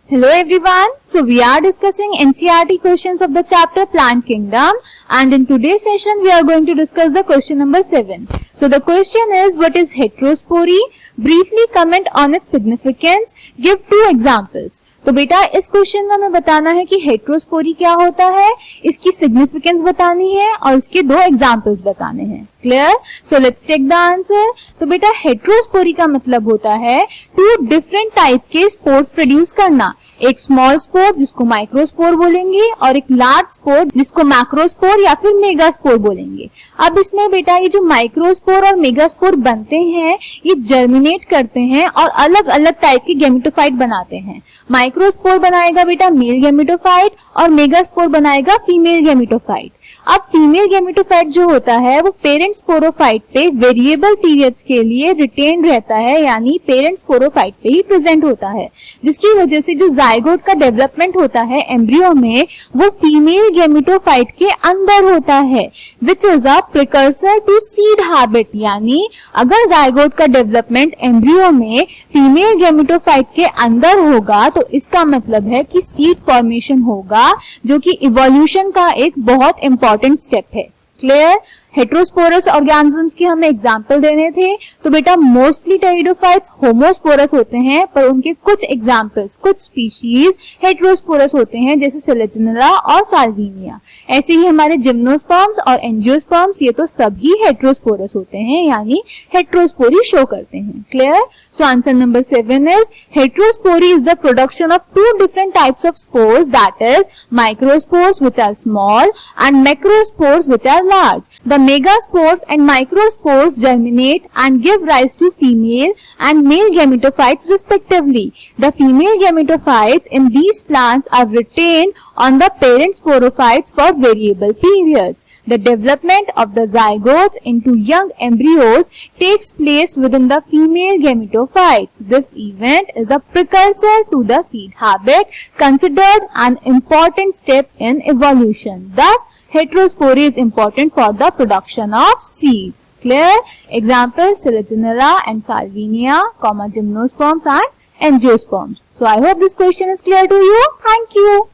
Hello everyone. So we are discussing NCERT questions of the chapter Plant Kingdom, and in today's session we are going to discuss the question number 7. So the question is, what is heterospory? Briefly comment on its significance. Give 2 examples. तो बेटा इस question में हमें बताना है कि heterospory क्या होता है, इसकी सिग्निफिकेंस बतानी है और इसके 2 एग्जांपल्स बताने हैं. Clear? So let's check the answer. तो बेटा हेट्रोस्पोरी का मतलब होता है 2 डिफरेंट टाइप के स्पोर्स प्रोड्यूस करना. एक स्मॉल स्पोर जिसको माइक्रोस्पोर बोलेंगे और एक लार्ज स्पोर जिसको मैक्रोस्पोर या फिर मेगास्पोर बोलेंगे. अब इसमें बेटा ये जो माइक्रोस्पोर और मेगास्पोर बनते हैं ये जर्मिनेट करते हैं और अलग अलग टाइप के गेमेटोफाइट बनाते हैं. माइक्रोस्पोर बनाएगा बेटा मेल गेमेटोफाइट और मेगास्पोर बनाएगा फीमेल गेमेटोफाइट. अब फीमेल गेमेटोफाइट जो होता है वो पेरेंट स्पोरोफाइट पे वेरिएबल पीरियड्स के लिए रिटेन रहता है, यानी पेरेंट स्पोरोफाइट पे ही प्रेजेंट होता है, जिसकी वजह से जो जाइगोट का डेवलपमेंट होता है एम्ब्रियो में वो फीमेल गेमेटोफाइट के अंदर होता है, which is a precursor to seed habit. यानी अगर जाइगोट का डेवलपमेंट एम्ब्रियो में फीमेल गेमेटोफाइट के अंदर होगा तो इसका मतलब है कि सीड फॉर्मेशन होगा, जो कि इवोल्यूशन का एक बहुत इंपॉर्टेंट स्टेप है. क्लियर? हेट्रोस्पोरस ऑर्गेनिजम्स की हमें एग्जांपल देने थे. तो बेटा मोस्टली टेरिडोफाइट्स होमोस्पोरस होते हैं, पर उनके कुछ एग्जांपल्स, कुछ स्पीशीज हेट्रोस्पोरस होते हैं, जैसे सेलेजिनेला और साल्विनिया. ऐसे ही हमारे जिम्नोस्पर्म्स और एंजियोस्पर्म्स ये तो सभी हेट्रोस्पोरस होते हैं, यानी हेट्रोस्पोरी शो करते हैं. Clear? So answer number 7 is heterospory is the production of 2 different types of spores, that is microspores which are small and macrospores which are large. The megaspores and microspores germinate and give rise to female and male gametophytes respectively. The female gametophytes in these plants are retained on the parent sporophytes for variable periods. The development of the zygotes into young embryos takes place within the female gametophytes. This event is a precursor to the seed habit, considered an important step in evolution. Thus, heterospory is important for the production of seeds. Clear? Examples: Selaginella and Salvinia, gymnosperms and angiosperms. So I hope this question is clear to you. Thank you.